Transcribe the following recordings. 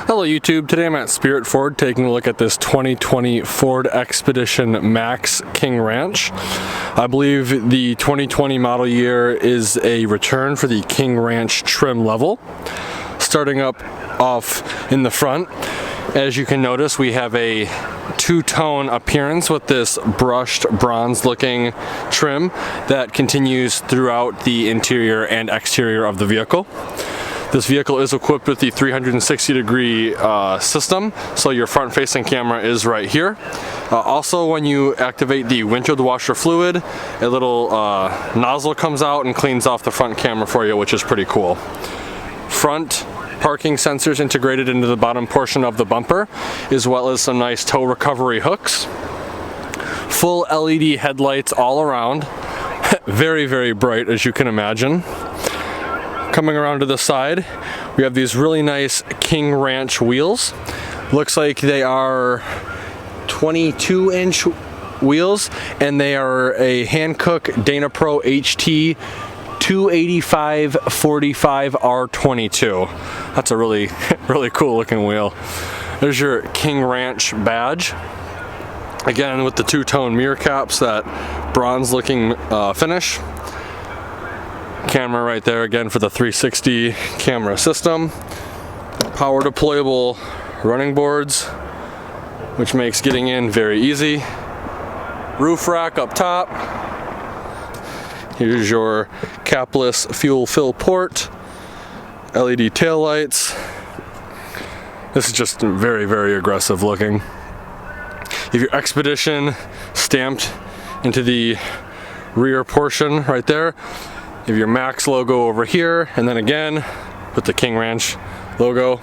Hello YouTube, today I'm at Spirit Ford taking a look at this 2020 Ford Expedition Max King Ranch. I believe the 2020 model year is a return for the King Ranch trim level. Starting up off in the front, as you can notice, we have a two-tone appearance with this brushed bronze looking trim that continues throughout the interior and exterior of the vehicle. This vehicle is equipped with the 360-degree system, so your front-facing camera is right here. Also, when you activate the windshield washer fluid, a little nozzle comes out and cleans off the front camera for you, which is pretty cool. Front parking sensors integrated into the bottom portion of the bumper, as well as some nice tow recovery hooks. Full LED headlights all around. Very, very bright, as you can imagine. Coming around to the side, we have these really nice King Ranch wheels. Looks like they are 22-inch wheels, and they are a Hankook Dana Pro HT 285/45 R22. That's a really, really cool looking wheel. There's your King Ranch badge. Again, with the two-tone mirror caps, that bronze looking finish. Camera right there again for the 360 camera system. Power deployable running boards, which makes getting in very easy. Roof rack up top. Here's your capless fuel fill port. LED taillights. This is just very, very aggressive looking. You have your Expedition stamped into the rear portion right there. You have your Max logo over here, and then again with the King Ranch logo.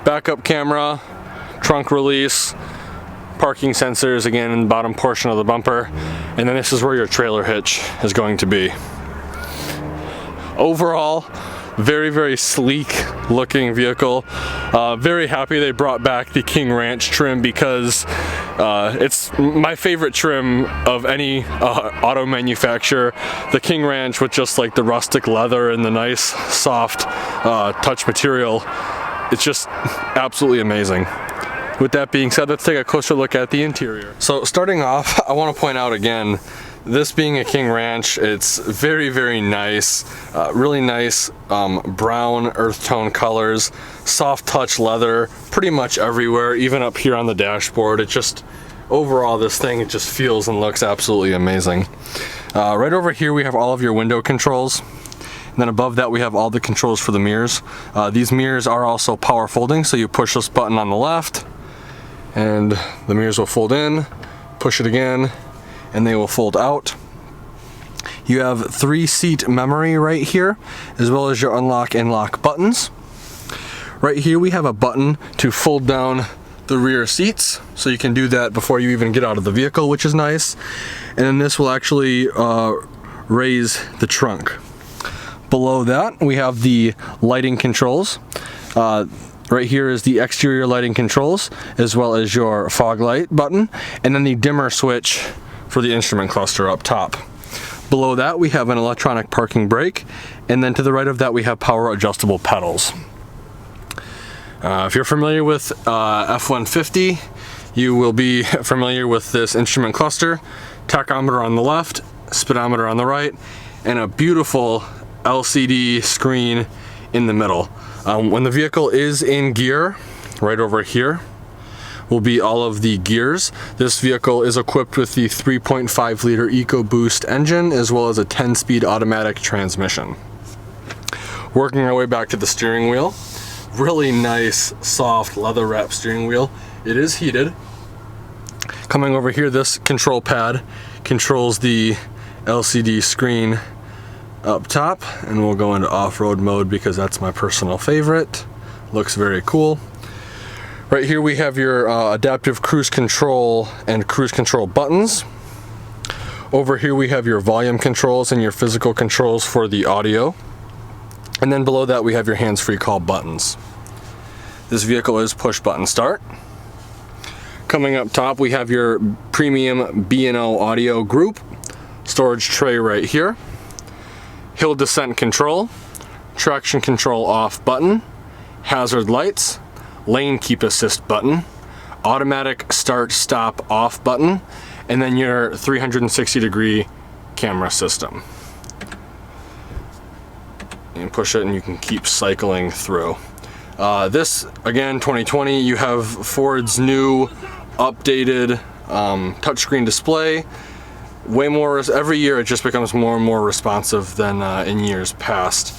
Backup camera, trunk release, parking sensors again in the bottom portion of the bumper, and then this is where your trailer hitch is going to be. Overall, very, very sleek looking vehicle. Very happy they brought back the King Ranch trim because it's my favorite trim of any auto manufacturer. The King Ranch with just like the rustic leather and the nice soft touch material. It's just absolutely amazing. With that being said, let's take a closer look at the interior. So starting off, I want to point out again, this being a King Ranch, it's very, very nice. Really nice brown earth tone colors, soft touch leather pretty much everywhere, even up here on the dashboard. It just, overall this thing, it just feels and looks absolutely amazing. Right over here we have all of your window controls. And then above that we have all the controls for the mirrors. These mirrors are also power folding, so you push this button on the left and the mirrors will fold in, push it again, and they will fold out. You have 3-seat memory right here, as well as your unlock and lock buttons. Right here we have a button to fold down the rear seats, so you can do that before you even get out of the vehicle, which is nice. And then this will actually raise the trunk. Below that we have the lighting controls. Right here is the exterior lighting controls, as well as your fog light button, and then the dimmer switch for the instrument cluster up top. Below that we have an electronic parking brake, and then to the right of that we have power adjustable pedals. If you're familiar with F-150, you will be familiar with this instrument cluster. Tachometer on the left, speedometer on the right, and a beautiful LCD screen in the middle. When the vehicle is in gear, right over here will be all of the gears. This vehicle is equipped with the 3.5 liter EcoBoost engine, as well as a 10-speed automatic transmission. Working our way back to the steering wheel, really nice soft leather wrap steering wheel. It is heated. Coming over here, this control pad controls the LCD screen up top, and we'll go into off-road mode because that's my personal favorite. Looks very cool. Right here we have your adaptive cruise control and cruise control buttons. Over here we have your volume controls and your physical controls for the audio. And then below that we have your hands-free call buttons. This vehicle is push button start. Coming up top we have your premium B&O audio group, storage tray right here. Hill descent control, traction control off button, hazard lights, lane keep assist button, automatic start stop off button, and then your 360-degree camera system. You can push it and you can keep cycling through. This, again, 2020, you have Ford's new updated touchscreen display. Way more, every year it just becomes more and more responsive than in years past.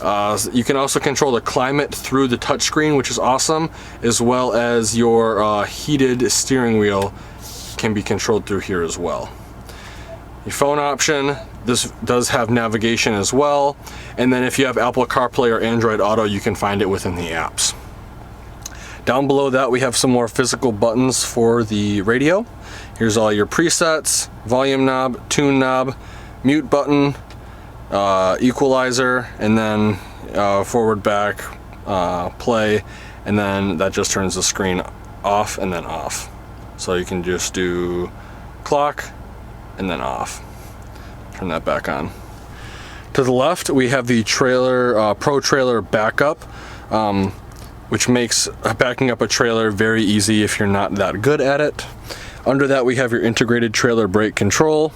You can also control the climate through the touchscreen, which is awesome, as well as your heated steering wheel can be controlled through here as well. Your phone option, this does have navigation as well, and then if you have Apple CarPlay or Android Auto, you can find it within the apps. Down below that, we have some more physical buttons for the radio. Here's all your presets, volume knob, tune knob, mute button, equalizer, and then forward, back, play, and then that just turns the screen off and then off. So you can just do clock and then off. Turn that back on. To the left, we have the trailer, Pro Trailer Backup, which makes backing up a trailer very easy if you're not that good at it. Under that, we have your integrated trailer brake control.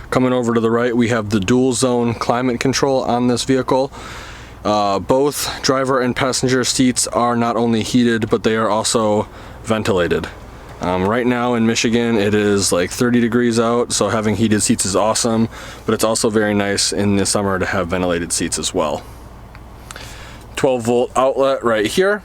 Coming over to the right, we have the dual zone climate control on this vehicle. Both driver and passenger seats are not only heated, but they are also ventilated. Right now in Michigan, it is like 30 degrees out, so having heated seats is awesome, but it's also very nice in the summer to have ventilated seats as well. 12-volt outlet right here.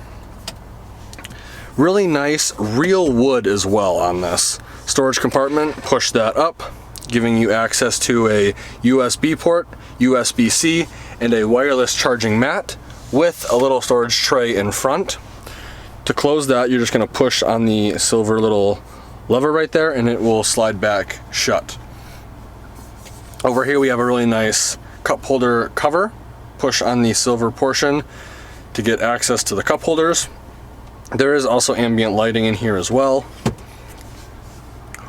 Really nice real wood as well on this. Storage compartment, push that up, giving you access to a USB port, USB-C, and a wireless charging mat with a little storage tray in front. To close that, you're just going to push on the silver little lever right there and it will slide back shut. Over here we have a really nice cup holder cover. Push on the silver portion to get access to the cup holders. There is also ambient lighting in here as well.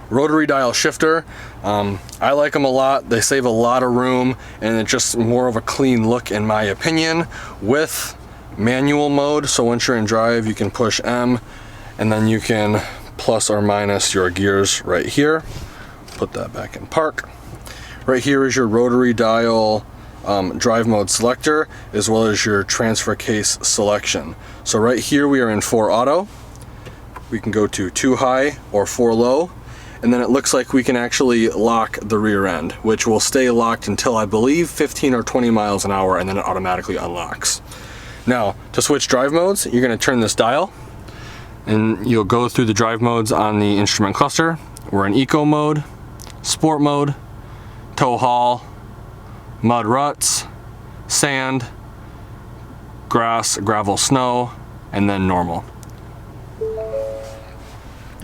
Rotary dial shifter. I like them a lot. They save a lot of room and it's just more of a clean look in my opinion, with manual mode. So once you're in drive, you can push M and then you can plus or minus your gears right here. Put that back in park. Right here is your rotary dial drive mode selector, as well as your transfer case selection. So right here we are in 4 auto. We can go to 2 high or 4 low, and then it looks like we can actually lock the rear end, which will stay locked until I believe 15 or 20 miles an hour, and then it automatically unlocks. Now, to switch drive modes, you're going to turn this dial, and you'll go through the drive modes on the instrument cluster. We're in eco mode, sport mode, tow haul, mud ruts, sand, grass, gravel, snow, and then normal.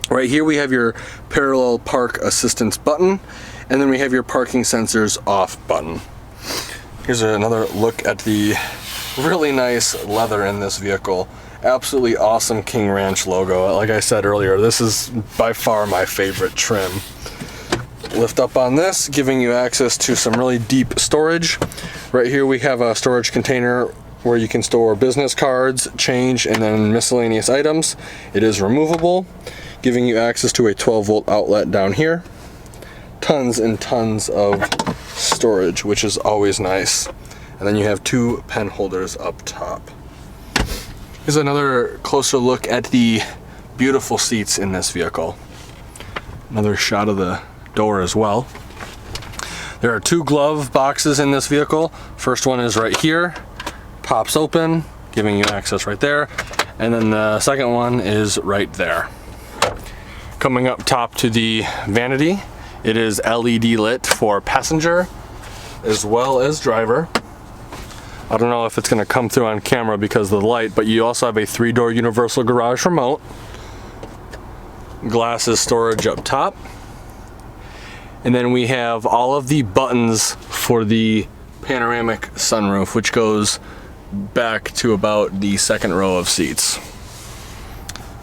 Right here we have your parallel park assistance button, and then we have your parking sensors off button. Here's another look at the really nice leather in this vehicle. Absolutely awesome King Ranch logo. Like I said earlier, this is by far my favorite trim. Lift up on this, giving you access to some really deep storage. Right here we have a storage container where you can store business cards, change, and then miscellaneous items. It is removable, giving you access to a 12-volt outlet down here. Tons and tons of storage, which is always nice. And then you have 2 pen holders up top. Here's another closer look at the beautiful seats in this vehicle. Another shot of the door as well. There are 2 glove boxes in this vehicle. First one is right here, pops open, giving you access right there. And then the second one is right there. Coming up top to the vanity, it is LED lit for passenger as well as driver. I don't know if it's going to come through on camera because of the light, but you also have a 3-door universal garage remote. Glasses storage up top. And then we have all of the buttons for the panoramic sunroof, which goes back to about the 2nd row of seats.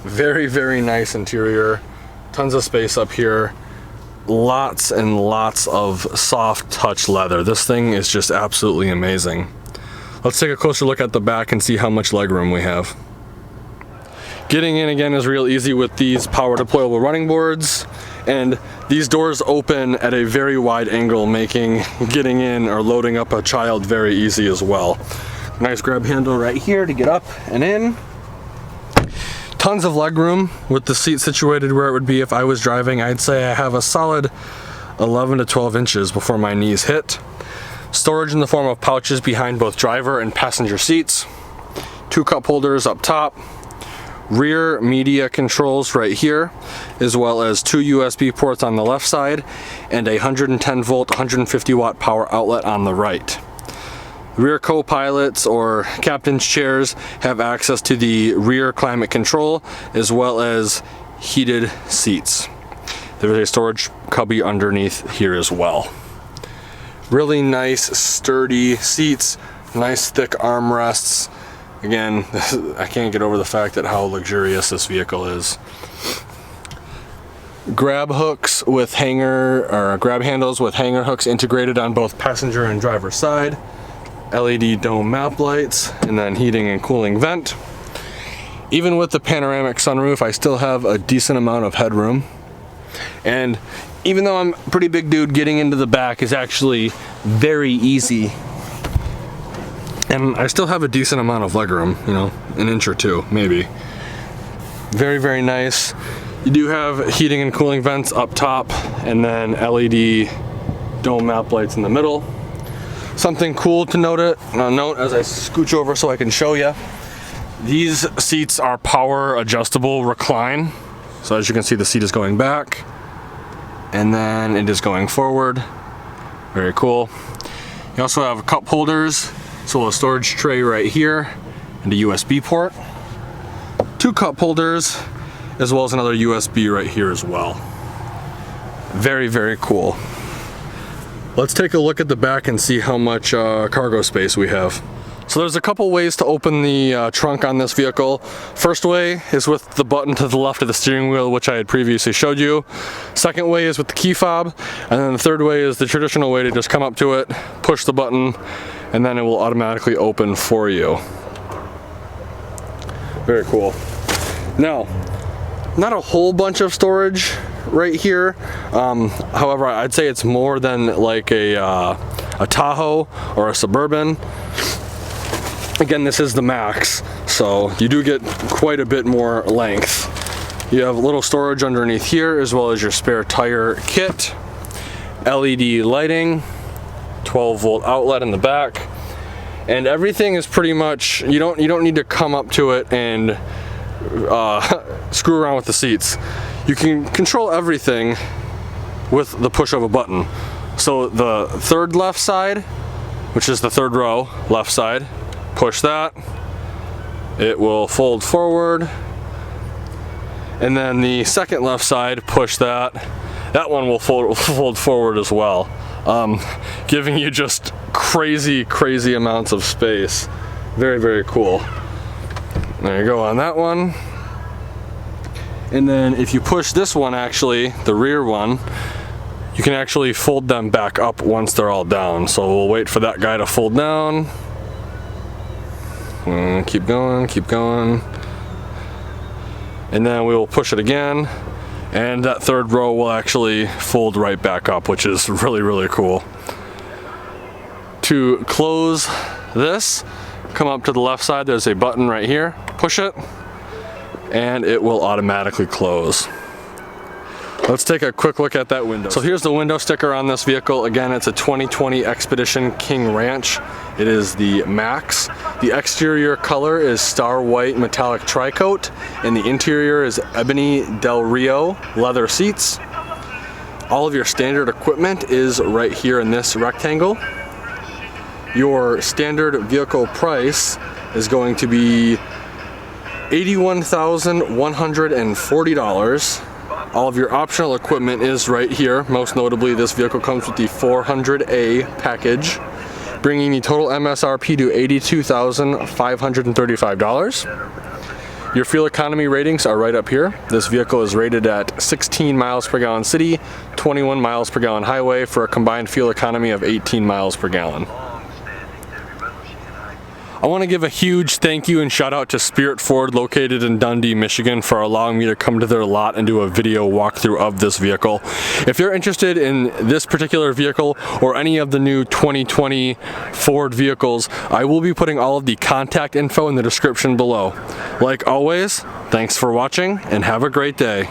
Very, very nice interior. Tons of space up here. Lots and lots of soft touch leather. This thing is just absolutely amazing. Let's take a closer look at the back and see how much legroom we have. Getting in again is real easy with these power deployable running boards, and these doors open at a very wide angle, making getting in or loading up a child very easy as well. Nice grab handle right here to get up and in. Tons of leg room with the seat situated where it would be if I was driving. I'd say I have a solid 11 to 12 inches before my knees hit. Storage in the form of pouches behind both driver and passenger seats. 2 cup holders up top. Rear media controls right here, as well as 2 USB ports on the left side and a 110 volt, 150 watt power outlet on the right. Rear co-pilots or captain's chairs have access to the rear climate control as well as heated seats. There's a storage cubby underneath here as well. Really nice sturdy seats, nice thick armrests. Again, I can't get over the fact that how luxurious this vehicle is. Grab hooks with grab handles with hanger hooks integrated on both passenger and driver side. LED dome map lights, and then heating and cooling vent. Even with the panoramic sunroof, I still have a decent amount of headroom. And even though I'm a pretty big dude, getting into the back is actually very easy. And I still have a decent amount of legroom, you know, an inch or two, maybe. Very, very nice. You do have heating and cooling vents up top, and then LED dome map lights in the middle. Something cool to note as I scooch over so I can show you. These seats are power adjustable recline. So as you can see, the seat is going back and then it is going forward. Very cool. You also have cup holders, so a storage tray right here and a USB port. 2 cup holders, as well as another USB right here as well. Very, very cool. Let's take a look at the back and see how much cargo space we have. So there's a couple ways to open the trunk on this vehicle. First way is with the button to the left of the steering wheel, which I had previously showed you. Second way is with the key fob, and then the third way is the traditional way to just come up to it, push the button, and then it will automatically open for you. Very cool. Now, not a whole bunch of storage right here. However, I'd say it's more than like a Tahoe or a Suburban. Again, this is the Max, so you do get quite a bit more length. You have a little storage underneath here, as well as your spare tire kit, LED lighting, 12 volt outlet in the back, and everything is pretty much, you don't need to come up to it and screw around with the seats. You can control everything with the push of a button. So the third left side, which is the third row, left side, push that, it will fold forward. And then the second left side, push that, that one will fold forward as well. Giving you just crazy, crazy amounts of space. Very, very cool. There you go on that one. And then if you push this one, actually, the rear one, you can actually fold them back up once they're all down. So we'll wait for that guy to fold down. And keep going, keep going. And then we will push it again. And that third row will actually fold right back up, which is really, really cool. To close this, come up to the left side, there's a button right here, push it, and it will automatically close. Let's take a quick look at that window. So here's the window sticker on this vehicle. Again, it's a 2020 Expedition King Ranch. It is the Max. The exterior color is Star White Metallic Tri-Coat, and the interior is Ebony Del Rio leather seats. All of your standard equipment is right here in this rectangle. Your standard vehicle price is going to be $81,140. All of your optional equipment is right here. Most notably, this vehicle comes with the 400A package, bringing the total MSRP to $82,535. Your fuel economy ratings are right up here. This vehicle is rated at 16 miles per gallon city, 21 miles per gallon highway, for a combined fuel economy of 18 miles per gallon. I want to give a huge thank you and shout out to Spirit Ford located in Dundee, Michigan for allowing me to come to their lot and do a video walkthrough of this vehicle. If you're interested in this particular vehicle or any of the new 2020 Ford vehicles, I will be putting all of the contact info in the description below. Like always, thanks for watching and have a great day.